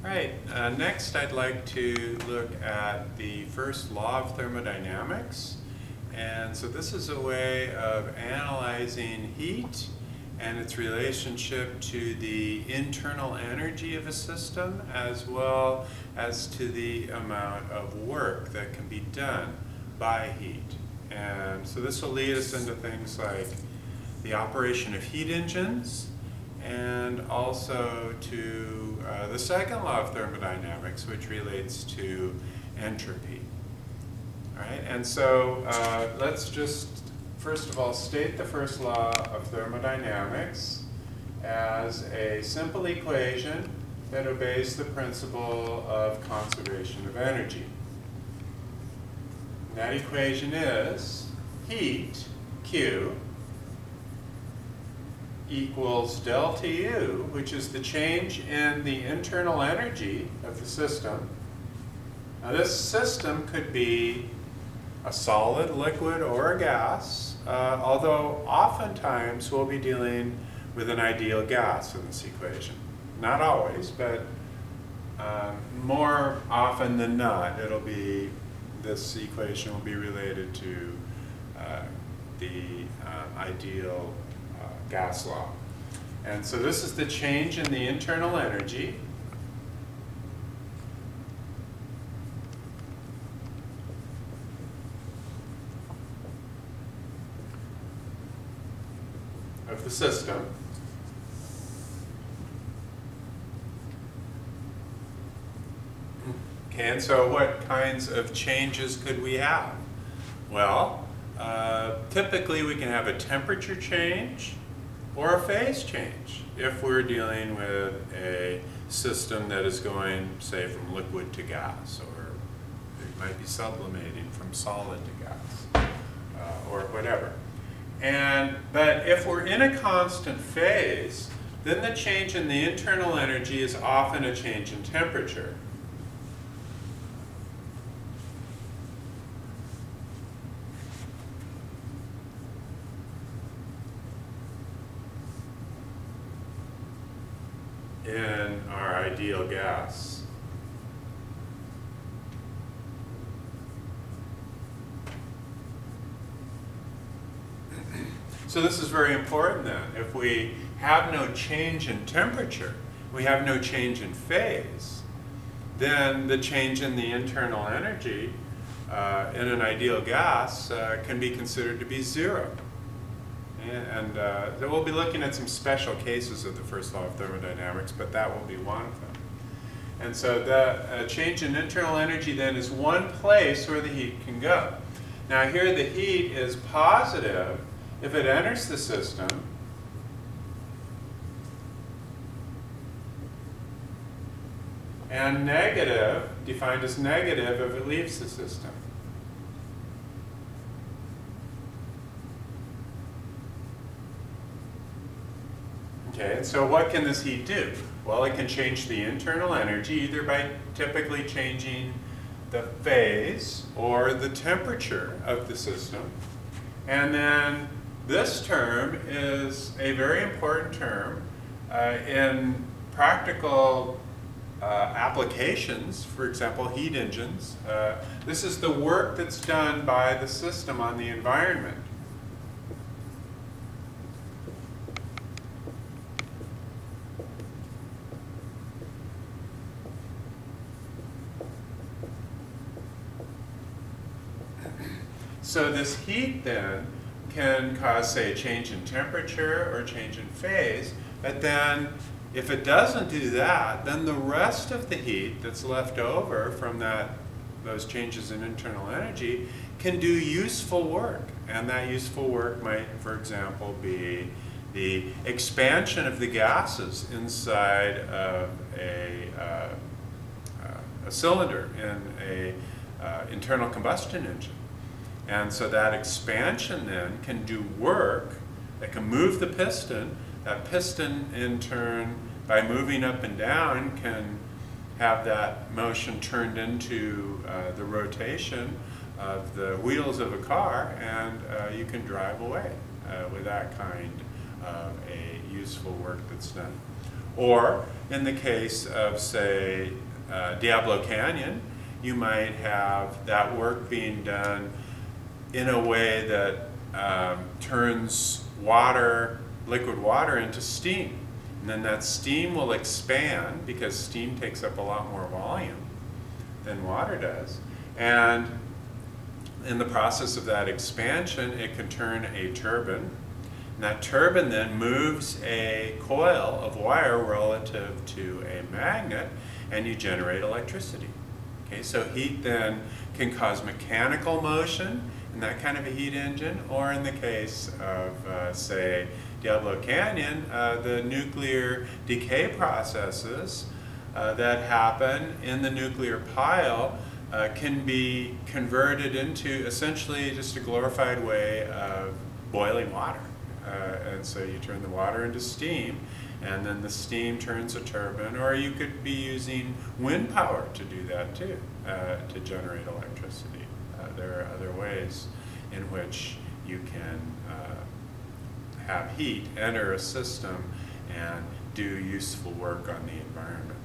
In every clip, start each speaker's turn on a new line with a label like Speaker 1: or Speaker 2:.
Speaker 1: Right, next I'd like to look at the first law of thermodynamics. And so this is a way of analyzing heat and its relationship to the internal energy of a system as well as to the amount of work that can be done by heat. And so this will lead us into things like the operation of heat engines, and also to the second law of thermodynamics, which relates to entropy. All right, and so let's just first of all state the first law of thermodynamics as a simple equation that obeys the principle of conservation of energy. And that equation is heat, Q, equals delta U, which is the change in the internal energy of the system. Now this system could be a solid, liquid, or a gas, although oftentimes we'll be dealing with an ideal gas in this equation. Not always, but more often than not, this equation will be related to the ideal gas law. And so this is the change in the internal energy. Of the system. Okay, and so what kinds of changes could we have? Well, typically we can have a temperature change or a phase change if we're dealing with a system that is going, say, from liquid to gas, or it might be sublimating from solid to gas, or whatever. But if we're in a constant phase, then the change in the internal energy is often a change in temperature. In our ideal gas. So this is very important then. If we have no change in temperature, we have no change in phase, then the change in the internal energy in an ideal gas can be considered to be zero. And so we'll be looking at some special cases of the first law of thermodynamics, but that will be one of them. And so the change in internal energy then is one place where the heat can go. Now here the heat is positive if it enters the system, and negative, defined as negative, if it leaves the system. Okay, and so what can this heat do? Well, it can change the internal energy either by typically changing the phase or the temperature of the system. And then this term is a very important term in practical applications, for example, heat engines. This is the work that's done by the system on the environment. So this heat then can cause, say, a change in temperature or change in phase, but then if it doesn't do that, then the rest of the heat that's left over from those changes in internal energy can do useful work. And that useful work might, for example, be the expansion of the gases inside of a cylinder in a internal combustion engine. And so that expansion then can do work that can move the piston. That piston, in turn, by moving up and down, can have that motion turned into the rotation of the wheels of a car, and you can drive away with that kind of a useful work that's done. Or in the case of, say, Diablo Canyon, you might have that work being done in a way that turns water, liquid water, into steam. And then that steam will expand because steam takes up a lot more volume than water does. And in the process of that expansion, it can turn a turbine. And that turbine then moves a coil of wire relative to a magnet, and you generate electricity. Okay, so heat then can cause mechanical motion in that kind of a heat engine, or in the case of, say, Diablo Canyon, the nuclear decay processes that happen in the nuclear pile can be converted into essentially just a glorified way of boiling water. And so you turn the water into steam, and then the steam turns a turbine, or you could be using wind power to do that too, to generate electricity. There are other ways in which you can have heat enter a system and do useful work on the environment.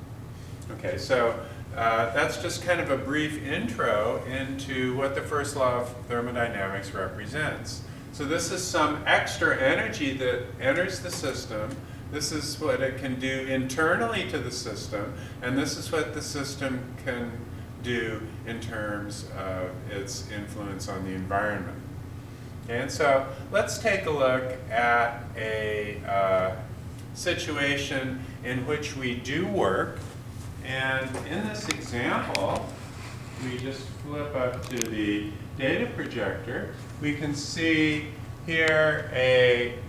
Speaker 1: Okay, so that's just kind of a brief intro into what the first law of thermodynamics represents. So this is some extra energy that enters the system. This is what it can do internally to the system, and this is what the system can do in terms of its influence on the environment. Okay, and so let's take a look at a situation in which we do work. And in this example, we just flip up to the data projector. We can see here a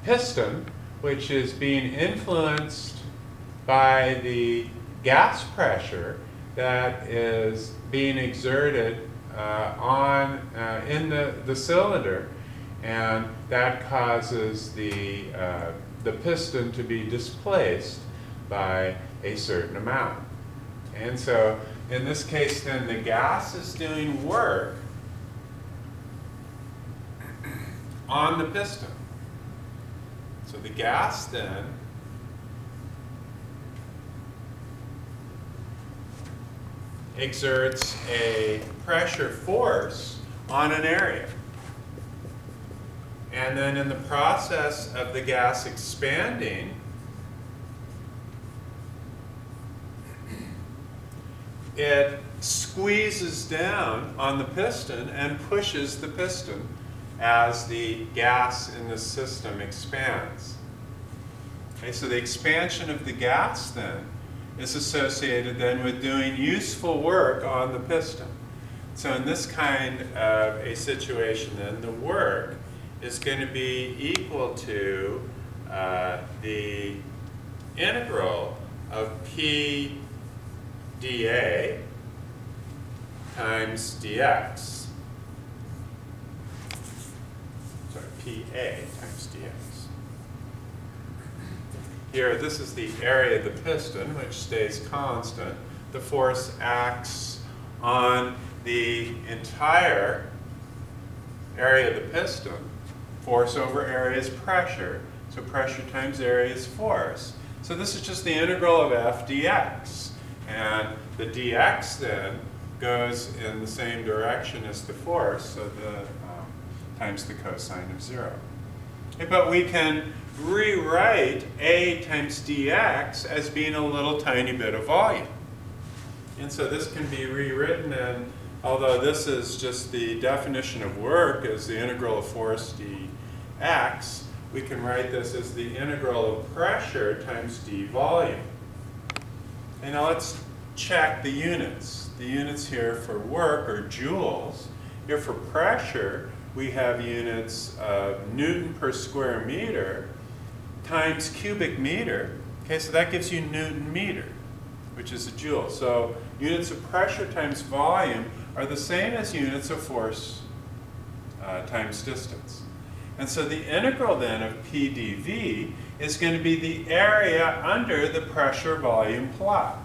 Speaker 1: piston which is being influenced by the gas pressure that is being exerted in the cylinder, and that causes the piston to be displaced by a certain amount. And so in this case then the gas is doing work on the piston. So the gas then exerts a pressure force on an area. And then in the process of the gas expanding, it squeezes down on the piston and pushes the piston as the gas in the system expands. Okay, so the expansion of the gas then is associated then with doing useful work on the piston. So in this kind of a situation then, the work is going to be equal to the integral of P dA times dx. Sorry, PA times dx. Here, this is the area of the piston, which stays constant. The force acts on the entire area of the piston. Force over area is pressure, so pressure times area is force. So this is just the integral of f dx. And the dx then goes in the same direction as the force, so the times the cosine of 0. Okay, but we can rewrite a times dx as being a little tiny bit of volume. And so this can be rewritten, and although this is just the definition of work as the integral of force dx, we can write this as the integral of pressure times d volume. And now let's check the units. The units here for work are joules. Here for pressure, we have units of Newton per square meter times cubic meter. Okay, so that gives you Newton meter, which is a joule. So units of pressure times volume are the same as units of force times distance. And so the integral then of P dV is going to be the area under the pressure volume plot.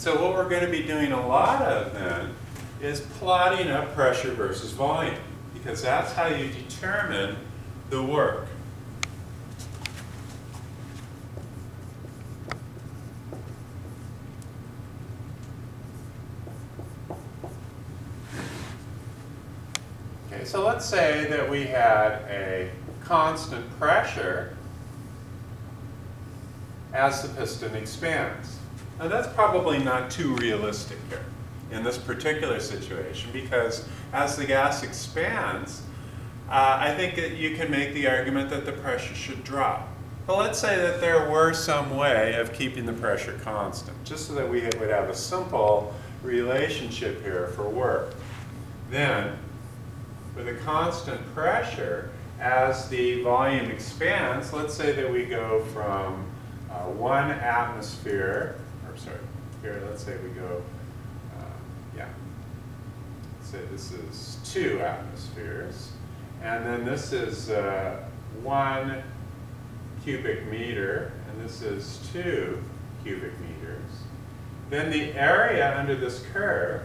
Speaker 1: so what we're going to be doing a lot of then is plotting up pressure versus volume, because that's how you determine the work. Okay, so let's say that we had a constant pressure as the piston expands. Now that's probably not too realistic here in this particular situation, because as the gas expands, I think that you can make the argument that the pressure should drop. But let's say that there were some way of keeping the pressure constant, just so that we would have a simple relationship here for work. Then, with a constant pressure, as the volume expands, let's say that we go from 1 atmosphere, or sorry, here let's say we go, let's say this is 2 atmospheres, and then this is 1 cubic meter, and this is 2 cubic meters. Then the area under this curve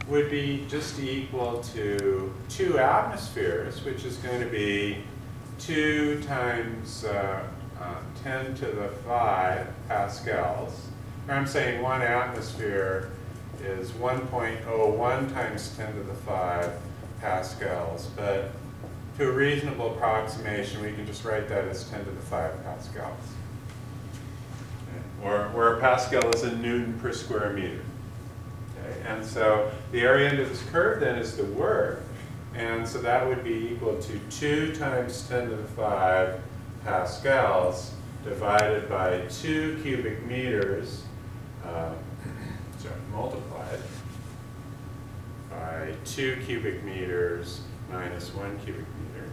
Speaker 1: would be just equal to 2 atmospheres, which is going to be 2 times 10 to the 5 pascals. Or I'm saying 1 atmosphere is 1.01 times 10 to the 5 pascals, but to a reasonable approximation, we can just write that as 10 to the 5 pascals. Okay. Or where a pascal is a Newton per square meter. Okay. And so the area under this curve then is the work, and so that would be equal to 2 times 10 to the 5 pascals divided by 2 cubic meters, multiplied by 2 cubic meters minus 1 cubic meter.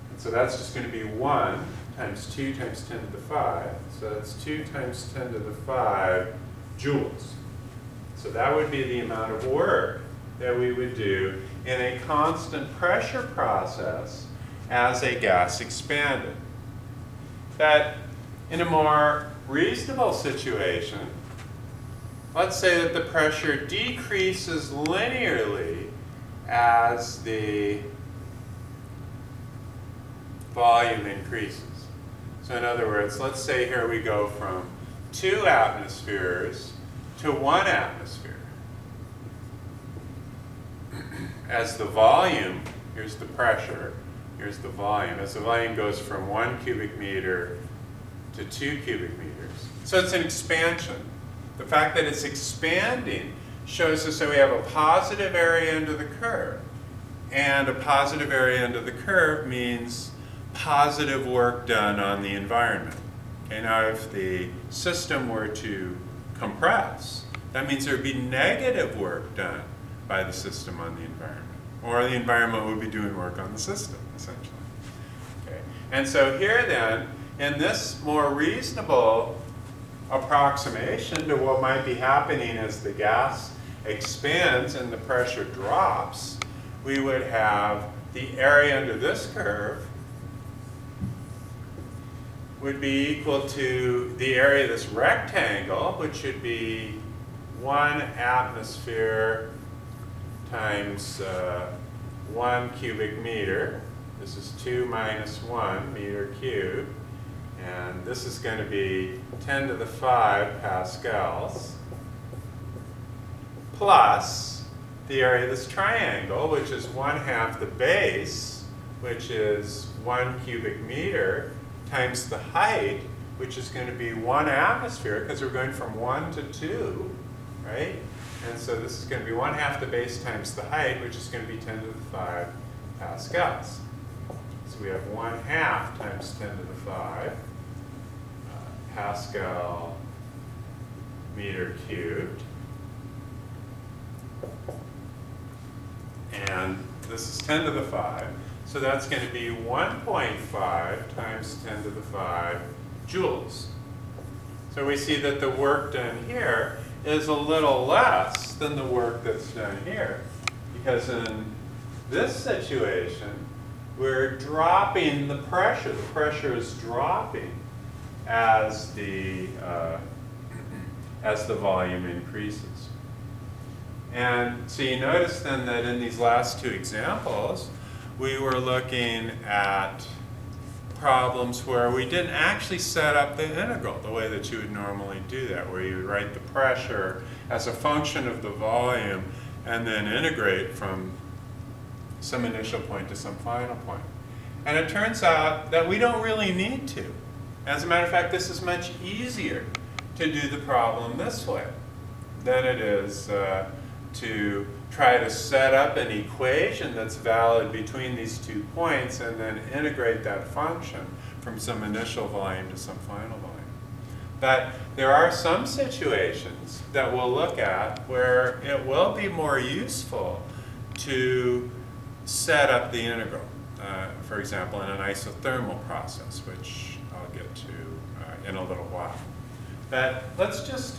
Speaker 1: And so that's just going to be 1 times 2 times 10 to the 5. So that's 2 times 10 to the 5 joules. So that would be the amount of work that we would do in a constant pressure process as a gas expanded. That in a more reasonable situation, let's say that the pressure decreases linearly as the volume increases. So in other words, let's say here we go from 2 atmospheres to 1 atmosphere. As the volume, here's the pressure, here's the volume. As the volume goes from 1 cubic meter to 2 cubic meters. So it's an expansion. The fact that it's expanding shows us that we have a positive area under the curve. And a positive area under the curve means positive work done on the environment. Okay, now if the system were to compress, that means there would be negative work done by the system on the environment. Or the environment would be doing work on the system, essentially. Okay. And so here then, in this more reasonable approximation to what might be happening as the gas expands and the pressure drops, we would have the area under this curve would be equal to the area of this rectangle, which should be 1 atmosphere times 1 cubic meter. This is 2 minus 1 meter cubed. And this is going to be 10 to the 5 pascals, plus the area of this triangle, which is 1/2 the base, which is 1 cubic meter, times the height, which is going to be 1 atmosphere, because we're going from 1 to 2, right? And so this is going to be 1/2 the base times the height, which is going to be 10 to the 5 pascals. So we have 1/2 times 10 to the 5 Pascal meter cubed. And this is 10 to the 5. So that's going to be 1.5 times 10 to the 5 joules. So we see that the work done here is a little less than the work that's done here. Because in this situation, we're dropping the pressure. The pressure is dropping. as the volume increases. And so you notice then that in these last two examples, we were looking at problems where we didn't actually set up the integral the way that you would normally do that, where you would write the pressure as a function of the volume and then integrate from some initial point to some final point. And it turns out that we don't really need to. As a matter of fact, this is much easier to do the problem this way than it is to try to set up an equation that's valid between these 2 points and then integrate that function from some initial volume to some final volume. But there are some situations that we'll look at where it will be more useful to set up the integral. For example, in an isothermal process, which I'll get to in a little while. But let's just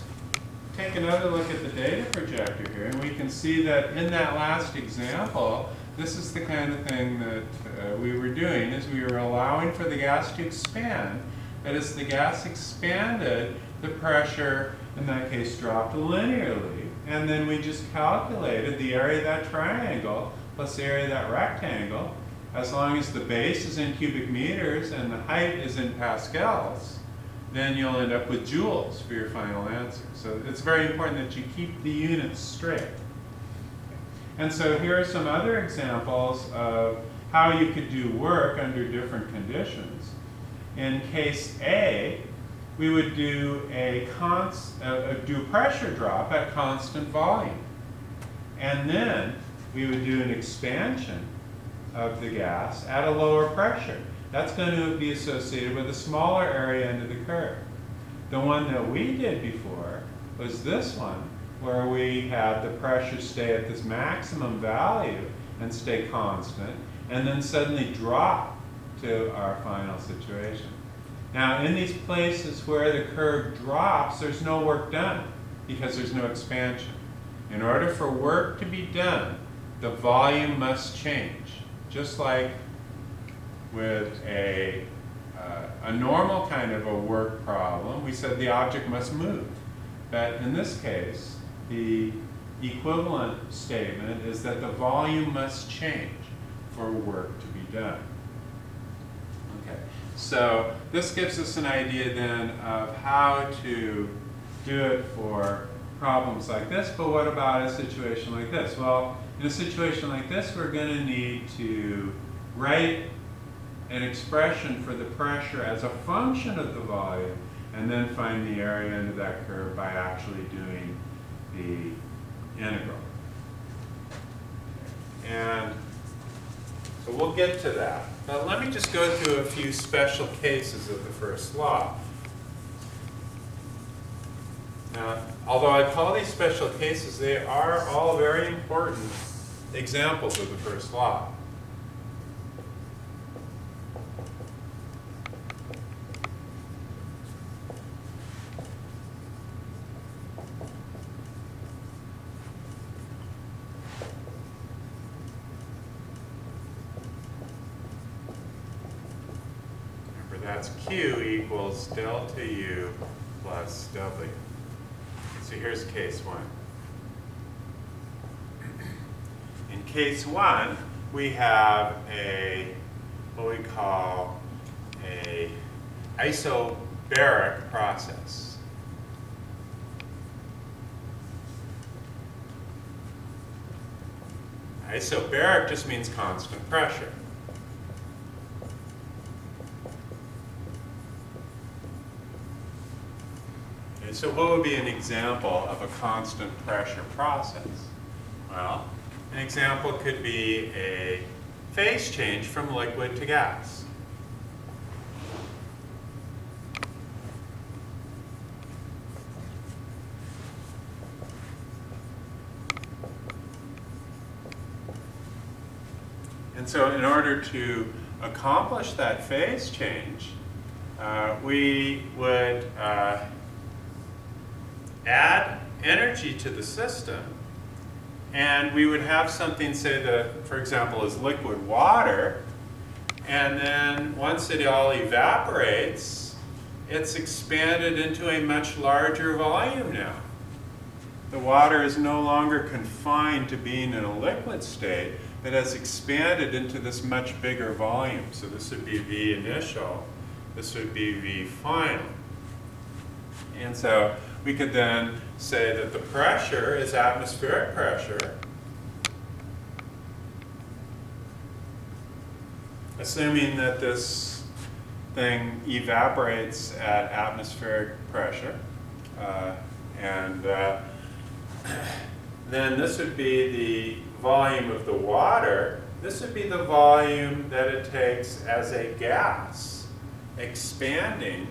Speaker 1: take another look at the data projector here, and we can see that in that last example, this is the kind of thing that we were doing, is we were allowing for the gas to expand. But as the gas expanded, the pressure, in that case, dropped linearly. And then we just calculated the area of that triangle plus the area of that rectangle. As long as the base is in cubic meters and the height is in pascals, then you'll end up with joules for your final answer. So it's very important that you keep the units straight. And so here are some other examples of how you could do work under different conditions. In case A, we would do a pressure drop at constant volume. And then we would do an expansion of the gas at a lower pressure. That's going to be associated with a smaller area under the curve. The one that we did before was this one, where we had the pressure stay at this maximum value and stay constant, and then suddenly drop to our final situation. Now, in these places where the curve drops, there's no work done because there's no expansion. In order for work to be done, the volume must change. Just like with a normal kind of a work problem, we said the object must move. But in this case, the equivalent statement is that the volume must change for work to be done. Okay, so this gives us an idea then of how to do it for problems like this, but what about a situation like this? Well, in a situation like this, we're going to need to write an expression for the pressure as a function of the volume, and then find the area under that curve by actually doing the integral. And so we'll get to that. But let me just go through a few special cases of the first law. Now, although I call these special cases, they are all very important examples of the first law. Remember, that's Q equals delta U plus W. So here's case one. In case one, we have what we call a isobaric process. Isobaric just means constant pressure. So what would be an example of a constant pressure process? Well, an example could be a phase change from liquid to gas. And so in order to accomplish that phase change, we would add energy to the system, and we would have something, say that, for example, is liquid water, and then once it all evaporates, it's expanded into a much larger volume now. The water is no longer confined to being in a liquid state, but has expanded into this much bigger volume. So this would be V initial, this would be V final. And so we could then say that the pressure is atmospheric pressure, assuming that this thing evaporates at atmospheric pressure. Then this would be the volume of the water. This would be the volume that it takes as a gas expanding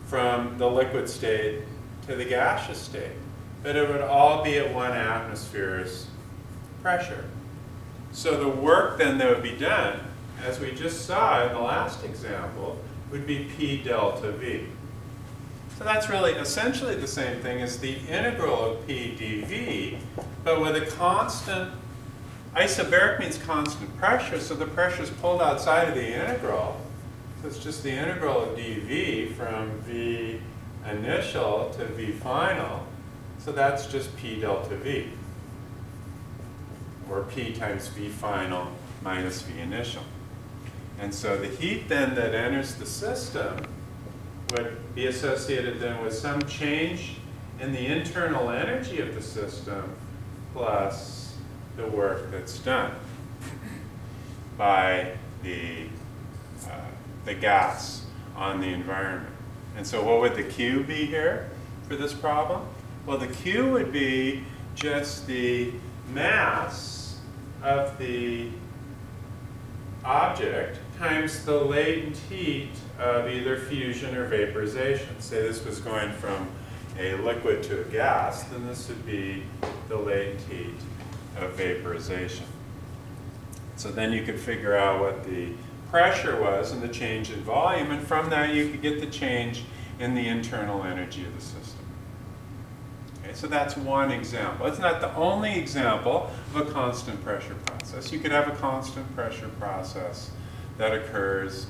Speaker 1: from the liquid state to the gaseous state. But it would all be at 1 atmosphere's pressure. So the work then that would be done, as we just saw in the last example, would be P delta V. So that's really essentially the same thing as the integral of P dV, but with a constant, isobaric means constant pressure, so the pressure is pulled outside of the integral. So it's just the integral of dV from V initial to V final. So that's just P delta V, or P times V final minus V initial. And so the heat then that enters the system would be associated then with some change in the internal energy of the system plus the work that's done by the gas on the environment. And so what would the Q be here for this problem? Well, the Q would be just the mass of the object times the latent heat of either fusion or vaporization. Say this was going from a liquid to a gas, then this would be the latent heat of vaporization. So then you could figure out what the pressure was and the change in volume, and from that you could get the change in the internal energy of the system. Okay, so that's one example. It's not the only example of a constant pressure process. You could have a constant pressure process that occurs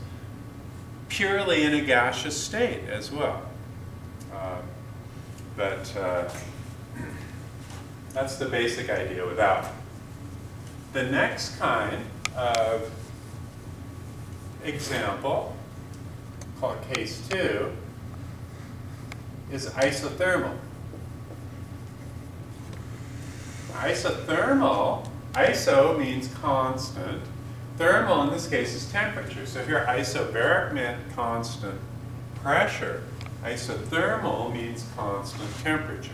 Speaker 1: purely in a gaseous state as well. That's the basic idea without. The next kind of example, called case 2, is isothermal. Isothermal, iso means constant. Thermal in this case is temperature. So here isobaric meant constant pressure. Isothermal means constant temperature.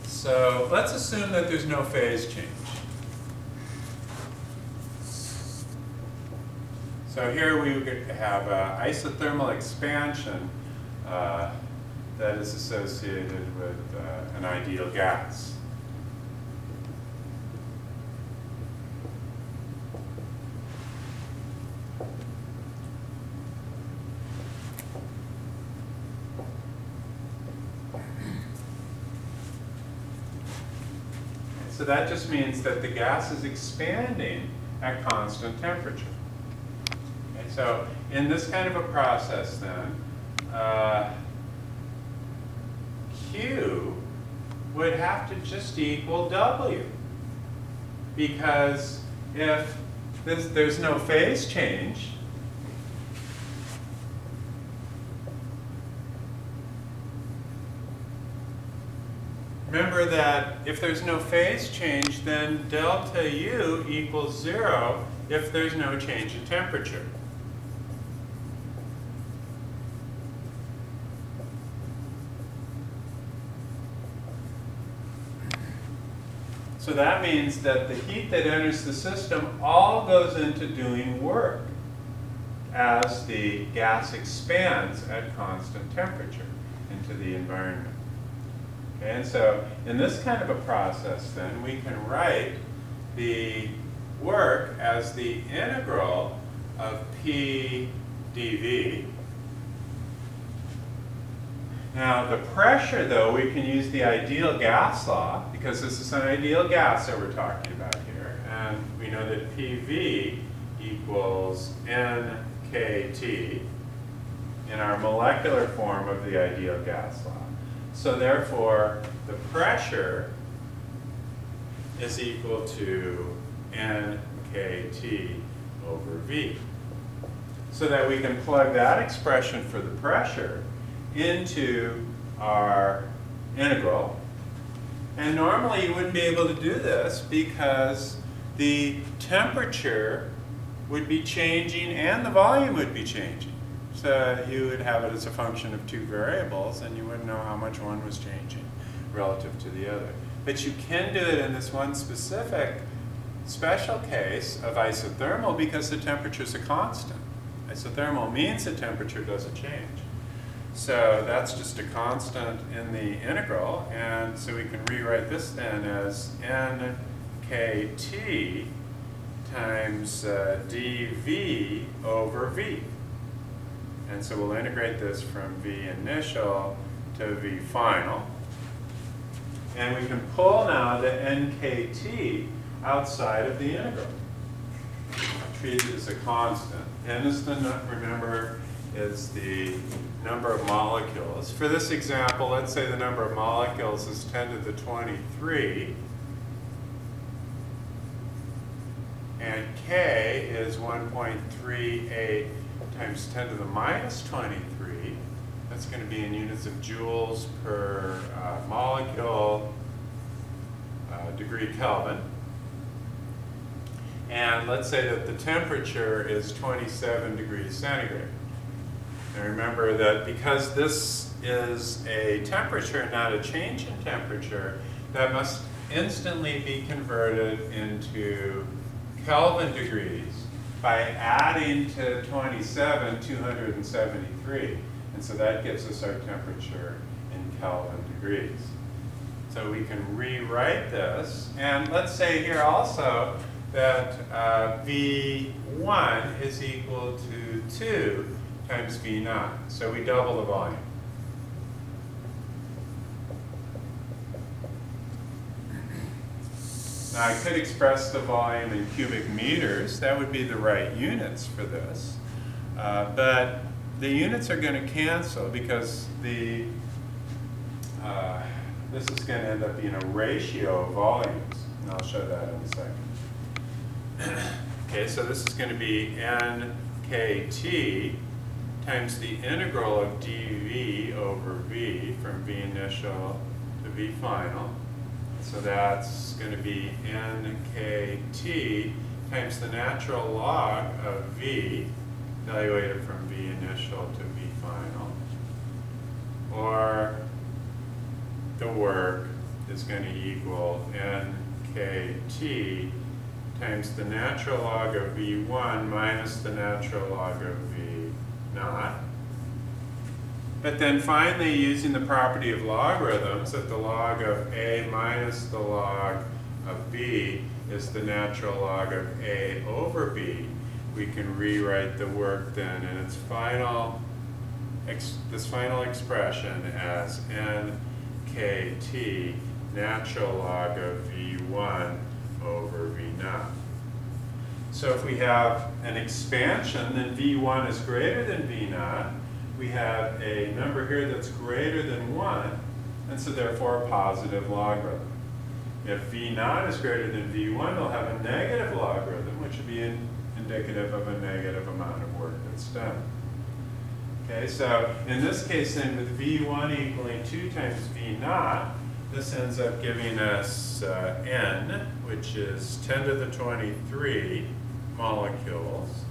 Speaker 1: So let's assume that there's no phase change. So here we have isothermal expansion that is associated with an ideal gas. So that just means that the gas is expanding at constant temperature. Okay, so in this kind of a process then, Q would have to just equal W. Because if there's no phase change, remember that if there's no phase change, then delta U equals 0 if there's no change in temperature. So that means that the heat that enters the system all goes into doing work as the gas expands at constant temperature into the environment. Okay, and so in this kind of a process then, we can write the work as the integral of P dV Now the pressure, though, we can use the ideal gas law, because this is an ideal gas that we're talking about here. And we know that PV equals NKT in our molecular form of the ideal gas law. So therefore, the pressure is equal to NKT over V. So that we can plug that expression for the pressure into our integral. And normally you wouldn't be able to do this because the temperature would be changing and the volume would be changing. So you would have it as a function of two variables and you wouldn't know how much one was changing relative to the other. But you can do it in this one specific special case of isothermal because the temperature is a constant. Isothermal means the temperature doesn't change. So that's just a constant in the integral, and so we can rewrite this then as NKT times dV over V. And so we'll integrate this from V initial to V final. And we can pull now the NKT outside of the integral. Treat it as a constant. N is the, remember, is the number of molecules. For this example, let's say the number of molecules is 10 to the 23. And K is 1.38 times 10 to the minus 23. That's going to be in units of joules per molecule degree Kelvin. And let's say that the temperature is 27 degrees centigrade. And remember that because this is a temperature, not a change in temperature, that must instantly be converted into Kelvin degrees by adding to 27 273. And so that gives us our temperature in Kelvin degrees. So we can rewrite this. And let's say here also that V1 is equal to 2 times V0. So we double the volume. Now I could express the volume in cubic meters. That would be the right units for this. But the units are going to cancel because this is going to end up being a ratio of volumes. And I'll show that in a second. Okay, so this is going to be NKT times the integral of dV over V from V initial to V final. So that's going to be NKT times the natural log of V, evaluated from V initial to V final. Or the work is going to equal NKT times the natural log of V1 minus the natural log of V0. But then finally, using the property of logarithms, that the log of A minus the log of B is the natural log of A over B, we can rewrite the work then in its final, this final expression as NKT natural log of V1 over V0. So if we have an expansion, then V1 is greater than V0. We have a number here that's greater than 1, and so therefore a positive logarithm. If V0 is greater than V1, we'll have a negative logarithm, which would be indicative of a negative amount of work that's done. Okay, so in this case then, with V1 equaling 2 times V0, this ends up giving us N, which is 10 to the 23 molecules,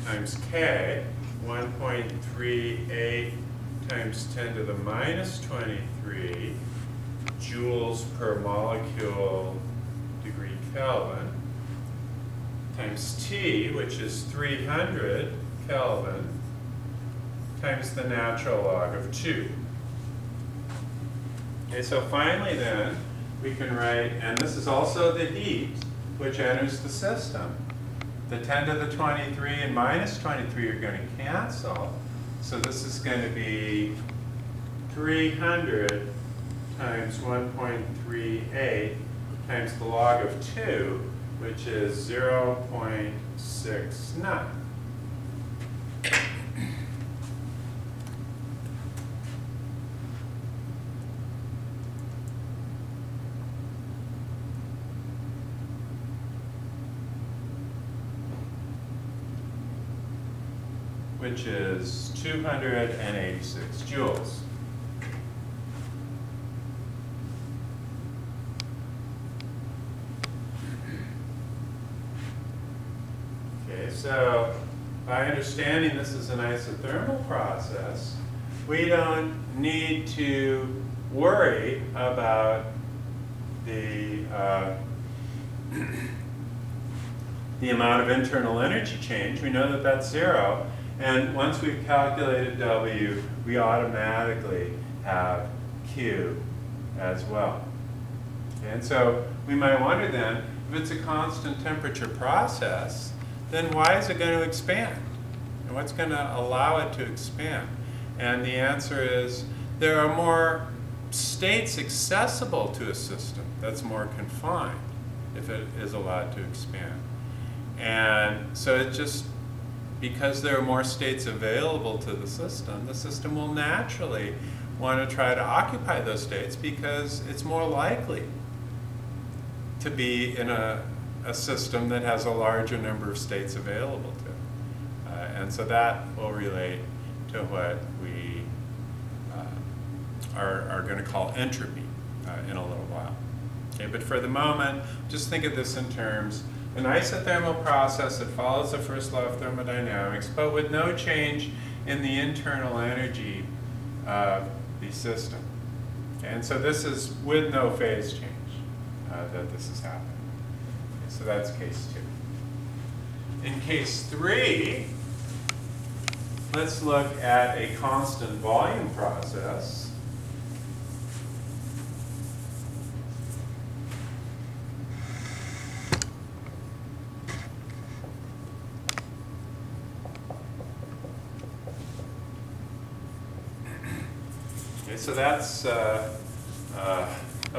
Speaker 1: times K, 1.38 times 10 to the minus 23 joules per molecule degree Kelvin, times T, which is 300 Kelvin, times the natural log of 2. Okay, so finally then, we can write, and this is also the heat which enters the system. The 10 to the 23 and minus 23 are going to cancel. So this is going to be 300 times 1.38 times the log of 2, which is 0.69. Which is 286 joules. Okay, so by understanding this is an isothermal process, we don't need to worry about the amount of internal energy change. We know that that's 0. And once we've calculated W, we automatically have Q as well. And so we might wonder then, if it's a constant temperature process, then why is it going to expand? And what's going to allow it to expand? And the answer is there are more states accessible to a system that's more confined if it is allowed to expand. And so it just, because there are more states available to the system will naturally want to try to occupy those states because it's more likely to be in a system that has a larger number of states available to it. And so that will relate to what we are going to call entropy in a little while. Okay, but for the moment, just think of this in terms an isothermal process that follows the first law of thermodynamics, but with no change in the internal energy of the system. Okay, and so this is with no phase change that this is happening. Okay, so that's case 2. In case 3, let's look at a constant volume process. So that's a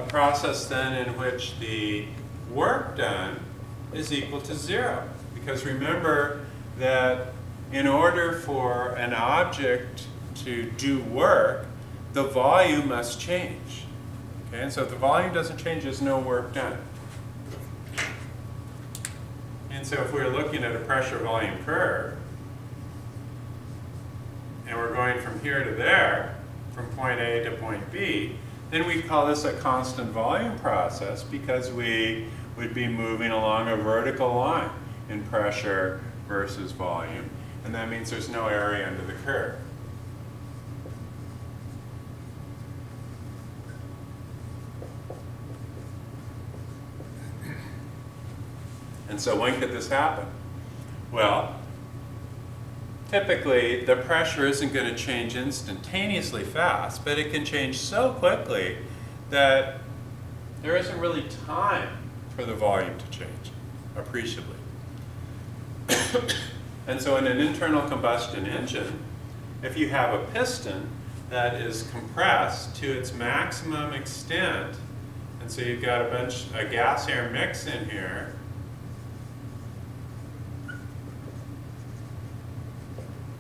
Speaker 1: process then in which the work done is equal to 0. Because remember that in order for an object to do work, the volume must change. Okay, and so if the volume doesn't change, there's no work done. And so if we're looking at a pressure volume curve, and we're going from here to there, from point A to point B, then we call this a constant volume process because we would be moving along a vertical line in pressure versus volume. And that means there's no area under the curve. And so when could this happen? Well, typically, the pressure isn't going to change instantaneously fast, but it can change so quickly that there isn't really time for the volume to change appreciably. And so in an internal combustion engine, if you have a piston that is compressed to its maximum extent, and so you've got a gas-air mix in here,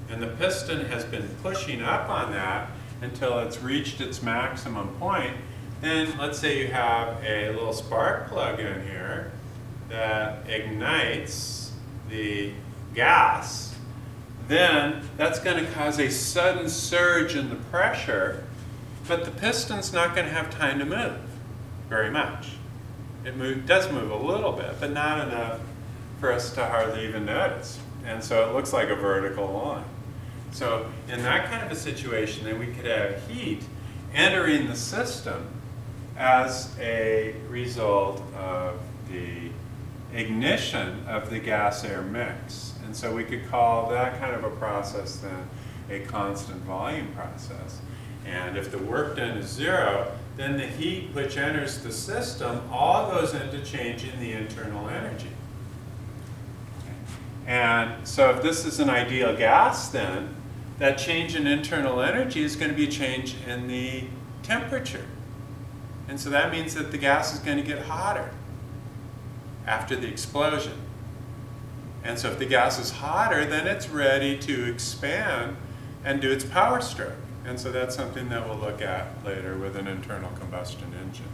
Speaker 1: and the piston has been pushing up on that until it's reached its maximum point, then let's say you have a little spark plug in here that ignites the gas, then that's going to cause a sudden surge in the pressure, but the piston's not going to have time to move very much. It does move a little bit, but not enough for us to hardly even notice. And so it looks like a vertical line. So in that kind of a situation, then we could have heat entering the system as a result of the ignition of the gas-air mix. And so we could call that kind of a process then a constant volume process. And if the work done is 0, then the heat which enters the system all goes into changing the internal energy. And so if this is an ideal gas then that change in internal energy is going to be a change in the temperature. And so that means that the gas is going to get hotter after the explosion. And so if the gas is hotter, then it's ready to expand and do its power stroke. And so that's something that we'll look at later with an internal combustion engine,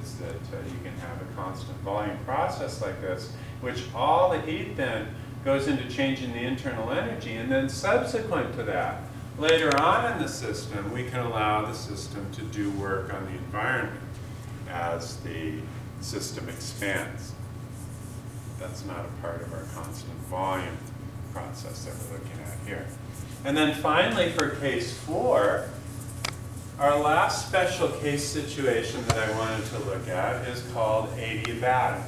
Speaker 1: is that you can have a constant volume process like this, which all the heat then goes into changing the internal energy, and then subsequent to that, later on in the system, we can allow the system to do work on the environment as the system expands. That's not a part of our constant volume process that we're looking at here. And then finally, for case 4, our last special case situation that I wanted to look at is called adiabatic.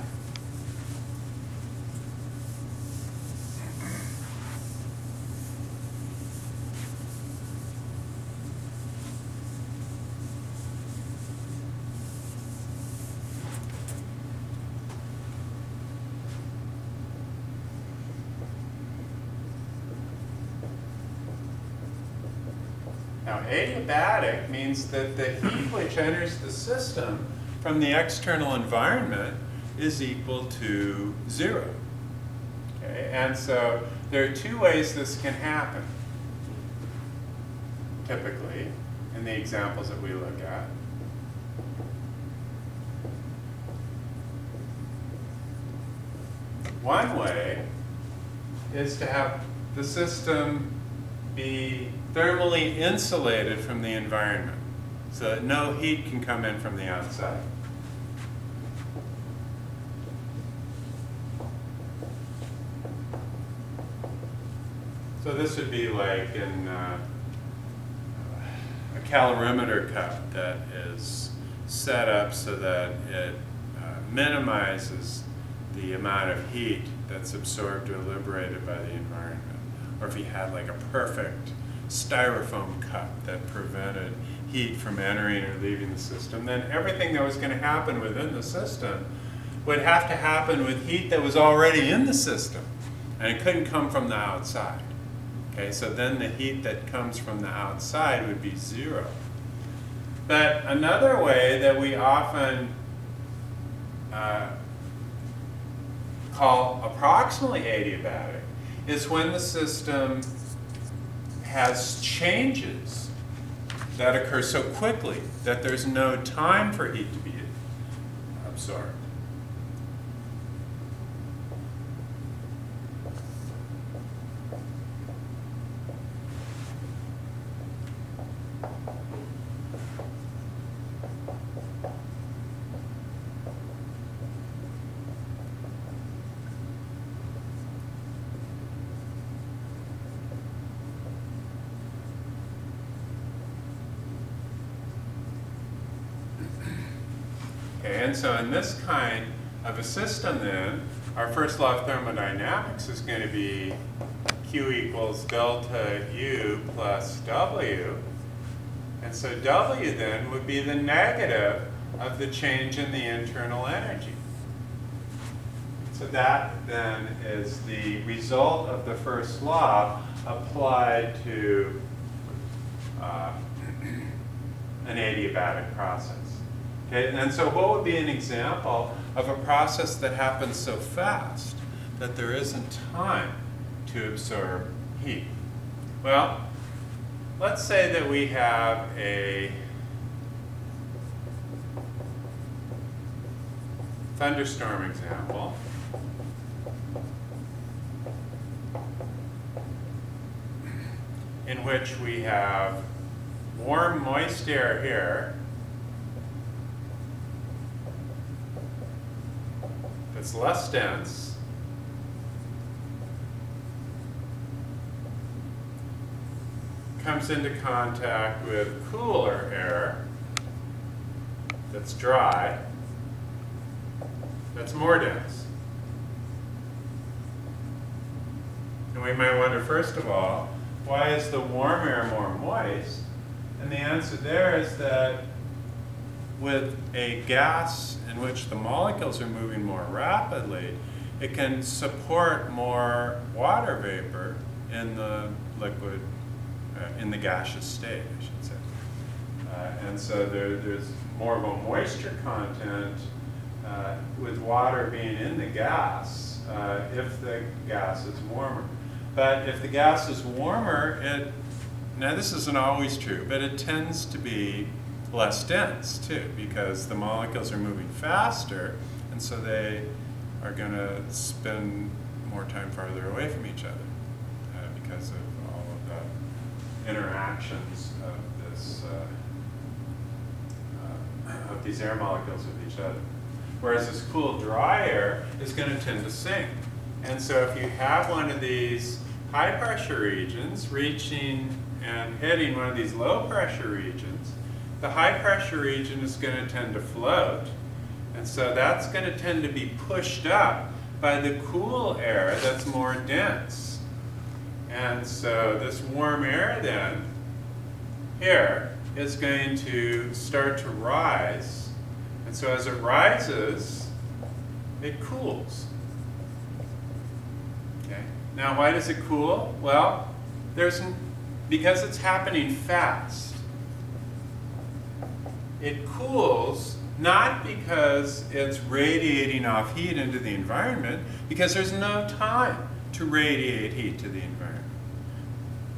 Speaker 1: Now, adiabatic means that the heat which enters the system from the external environment is equal to 0. Okay? And so there are 2 ways this can happen, typically, in the examples that we look at. One way is to have the system be thermally insulated from the environment so that no heat can come in from the outside. So this would be like in a calorimeter cup that is set up so that it minimizes the amount of heat that's absorbed or liberated by the environment. Or if you had like a perfect styrofoam cup that prevented heat from entering or leaving the system, then everything that was going to happen within the system would have to happen with heat that was already in the system, and it couldn't come from the outside. Okay, so then the heat that comes from the outside would be 0. But another way that we often call approximately adiabatic is when the system has changes that occur so quickly that there's no time for heat to be absorbed. And so in this kind of a system then, our first law of thermodynamics is going to be Q equals delta U plus W. And so W then would be the negative of the change in the internal energy. So that then is the result of the first law applied to an adiabatic process. Okay, and so what would be an example of a process that happens so fast that there isn't time to absorb heat? Well, let's say that we have a thunderstorm example. In which we have warm, moist air here that's less dense, comes into contact with cooler air that's dry, that's more dense. And we might wonder, first of all, why is the warm air more moist? And the answer there is that with a gas in which the molecules are moving more rapidly, it can support more water vapor in the liquid in the gaseous state, I should say. And so there's more of a moisture content with water being in the gas if the gas is warmer. But if the gas is warmer, now this isn't always true, but it tends to be less dense too, because the molecules are moving faster, and so they are going to spend more time farther away from each other because of all of the interactions of this of these air molecules with each other. Whereas this cool, dry air is going to tend to sink. And so if you have one of these high pressure regions reaching and hitting one of these low pressure regions, the high pressure region is going to tend to float. And so that's going to tend to be pushed up by the cool air that's more dense. And so this warm air then, here, is going to start to rise. And so as it rises, it cools. Okay. Now why does it cool? Well, because it's happening fast. It cools not because it's radiating off heat into the environment, because there's no time to radiate heat to the environment.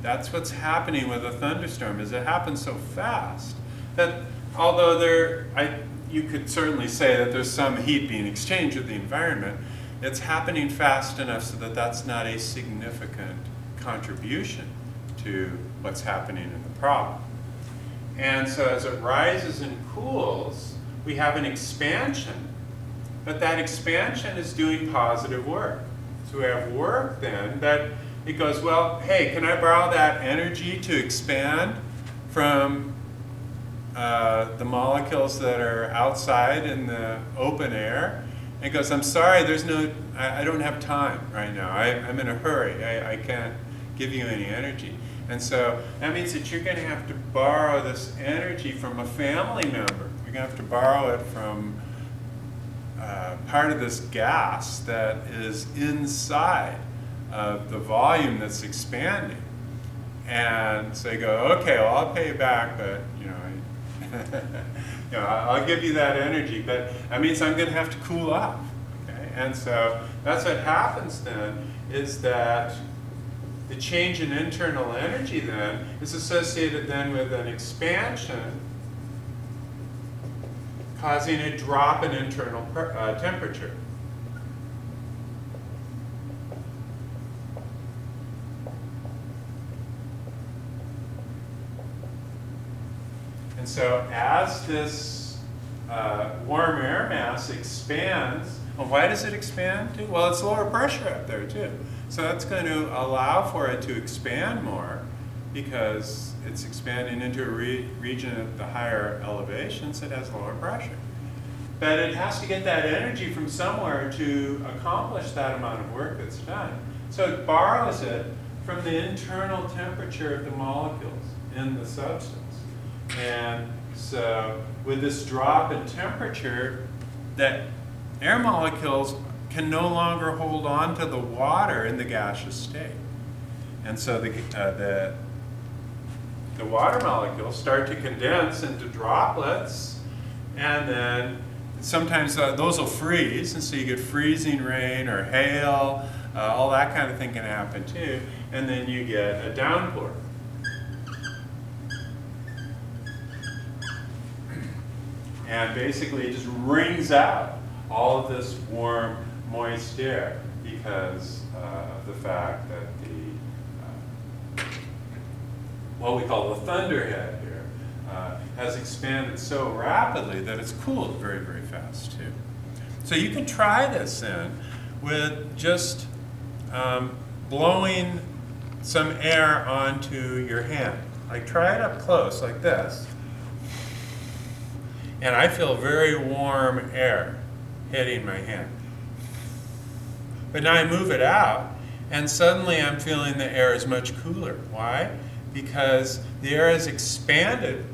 Speaker 1: That's what's happening with a thunderstorm, is it happens so fast that although you could certainly say that there's some heat being exchanged with the environment, it's happening fast enough so that that's not a significant contribution to what's happening in the problem. And so as it rises and cools, we have an expansion, but that expansion is doing positive work. So we have work then that it goes, well, hey, can I borrow that energy to expand from the molecules that are outside in the open air? And it goes, I'm sorry, I don't have time right now. I'm in a hurry. I can't give you any energy. And so that means that you're going to have to borrow this energy from a family member. You're going to have to borrow it from part of this gas that is inside of the volume that's expanding. And so you go, okay, well, I'll pay you back, but I'll give you that energy, but that means I'm going to have to cool off. Okay? And so that's what happens then, is that the change in internal energy then is associated then with an expansion causing a drop in internal temperature. And so as this warm air mass expands, well, why does it expand too? Well, it's lower pressure up there too. So that's going to allow for it to expand more because it's expanding into a region at the higher elevations. It has lower pressure. But it has to get that energy from somewhere to accomplish that amount of work that's done. So it borrows it from the internal temperature of the molecules in the substance. And so with this drop in temperature, that air molecules can no longer hold on to the water in the gaseous state. And so the water molecules start to condense into droplets, and then sometimes those will freeze, and so you get freezing rain or hail, all that kind of thing can happen too, and then you get a downpour. And basically it just wrings out all of this warm, moist air because of the fact that what we call the thunderhead here has expanded so rapidly that it's cooled very, very fast too. So you can try this then with just blowing some air onto your hand. Like try it up close like this. And I feel very warm air hitting my hand. But now I move it out, and suddenly I'm feeling the air is much cooler. Why? Because the air has expanded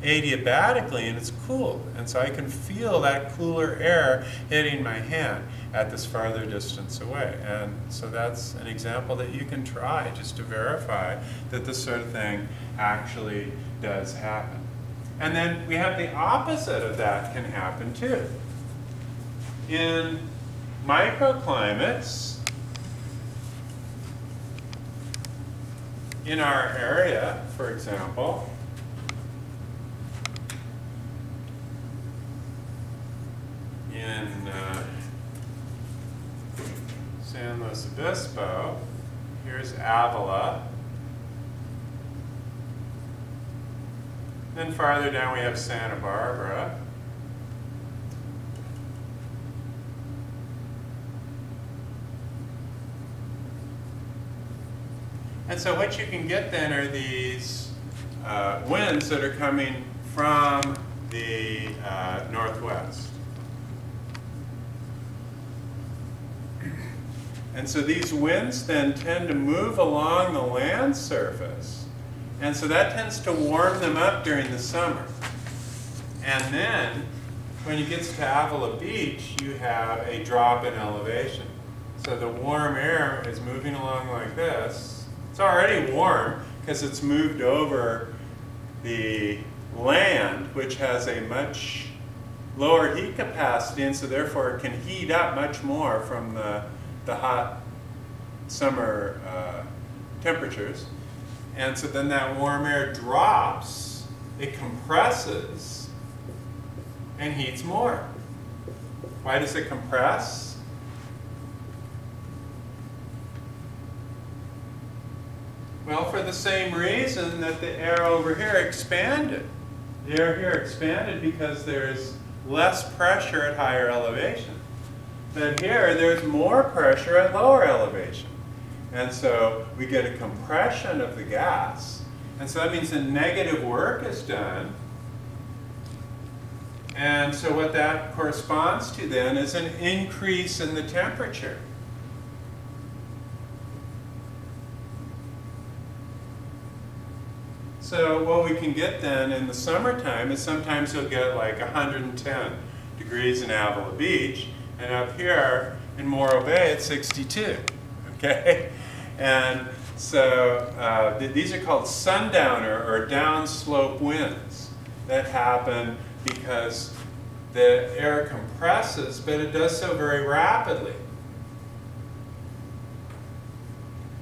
Speaker 1: adiabatically, and it's cooled. And so I can feel that cooler air hitting my hand at this farther distance away. And so that's an example that you can try just to verify that this sort of thing actually does happen. And then we have the opposite of that can happen too. In microclimates, in our area, for example, in San Luis Obispo, here's Avila. Then farther down we have Santa Barbara. And so what you can get then are these winds that are coming from the northwest. And so these winds then tend to move along the land surface. And so that tends to warm them up during the summer. And then when you get to Avila Beach, you have a drop in elevation. So the warm air is moving along like this. It's already warm because it's moved over the land, which has a much lower heat capacity, and so therefore it can heat up much more from the hot summer temperatures. And so then that warm air drops, it compresses, and heats more. Why does it compress? Well, for the same reason that the air over here expanded. The air here expanded because there's less pressure at higher elevation. Then here, there's more pressure at lower elevation. And so we get a compression of the gas. And so that means that negative work is done. And so what that corresponds to then is an increase in the temperature. So what we can get then in the summertime is sometimes you'll get like 110 degrees in Avila Beach, and up here in Morro Bay it's 62, okay? And so these are called sundowner or downslope winds that happen because the air compresses, but it does so very rapidly.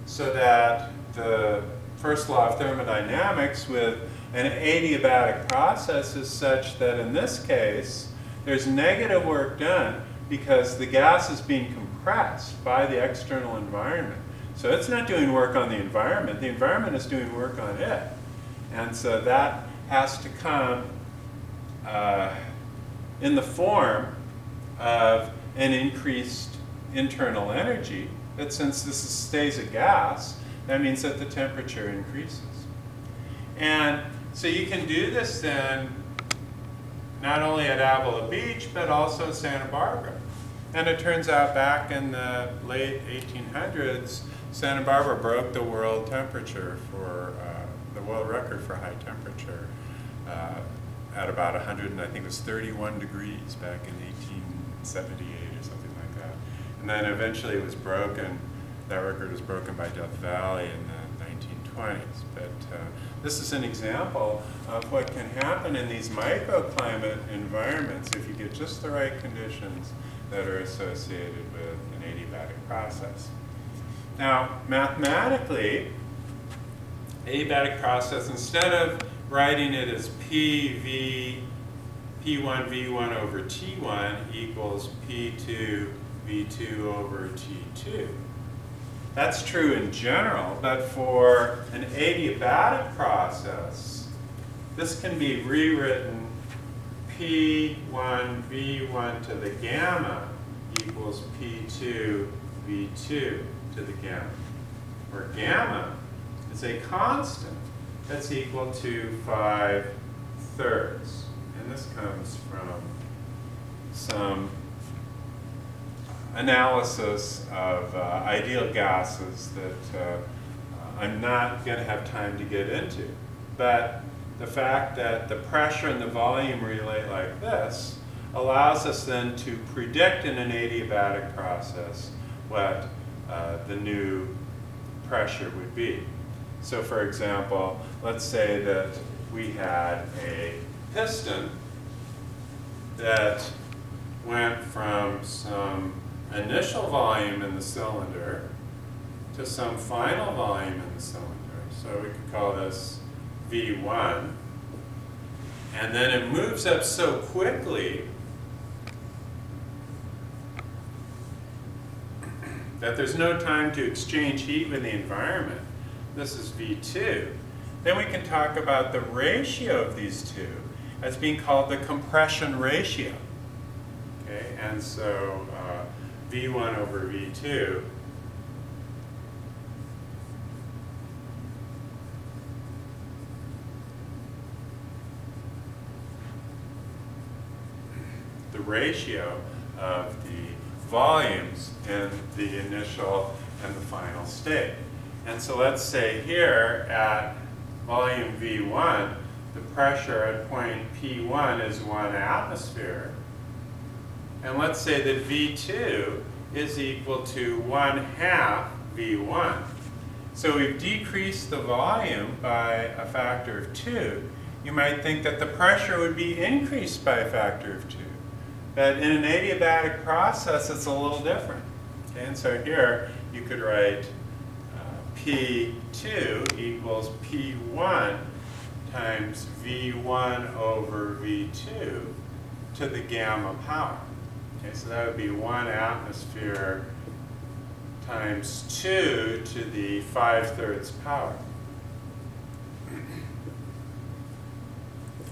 Speaker 1: So that the first law of thermodynamics with an adiabatic process is such that in this case, there's negative work done because the gas is being compressed by the external environment. So it's not doing work on the environment is doing work on it. And so that has to come in the form of an increased internal energy, that since this stays a gas, that means that the temperature increases. And so you can do this then not only at Avila Beach, but also Santa Barbara. And it turns out back in the late 1800s, Santa Barbara broke the world temperature for the world record for high temperature at about 100, and I think it was 31 degrees back in 1878 or something like that. And then eventually it was broken. That record was broken by Death Valley in the 1920s. But this is an example of what can happen in these microclimate environments if you get just the right conditions that are associated with an adiabatic process. Now, mathematically, adiabatic process, instead of writing it as P1 V1 over T1 equals P2 V2 over T2. That's true in general, but for an adiabatic process, this can be rewritten P1 V1 to the gamma equals P2 V2 to the gamma, where gamma is a constant that's equal to 5/3. And this comes from some analysis of ideal gases that I'm not going to have time to get into. But the fact that the pressure and the volume relate like this allows us then to predict in an adiabatic process what the new pressure would be. So for example, let's say that we had a piston that went from some initial volume in the cylinder to some final volume in the cylinder. So we could call this V1. And then it moves up so quickly that there's no time to exchange heat with the environment. This is V2. Then we can talk about the ratio of these two as being called the compression ratio. Okay, and so V1 over V2 the ratio of the volumes in the initial and the final state. And so let's say here at volume V1, the pressure at point P1 is 1 atmosphere. And let's say that V2 is equal to 1/2 V1. So we've decreased the volume by a factor of 2. You might think that the pressure would be increased by a factor of 2. But in an adiabatic process, it's a little different. Okay? And so here you could write P2 equals P1 times V1 over V2 to the gamma power. Okay, so that would be 1 atmosphere times 2 to the 5/3 power.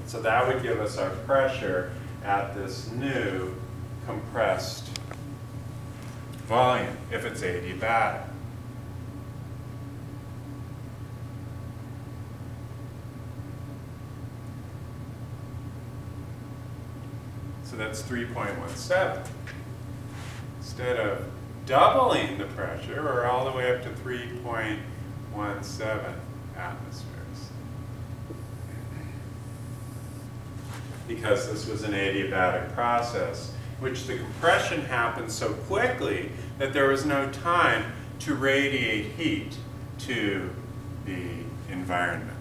Speaker 1: So that would give us our pressure at this new compressed volume if it's adiabatic. So that's 3.17. Instead of doubling the pressure, we're all the way up to 3.17 atmospheres. Because this was an adiabatic process, which the compression happened so quickly that there was no time to radiate heat to the environment.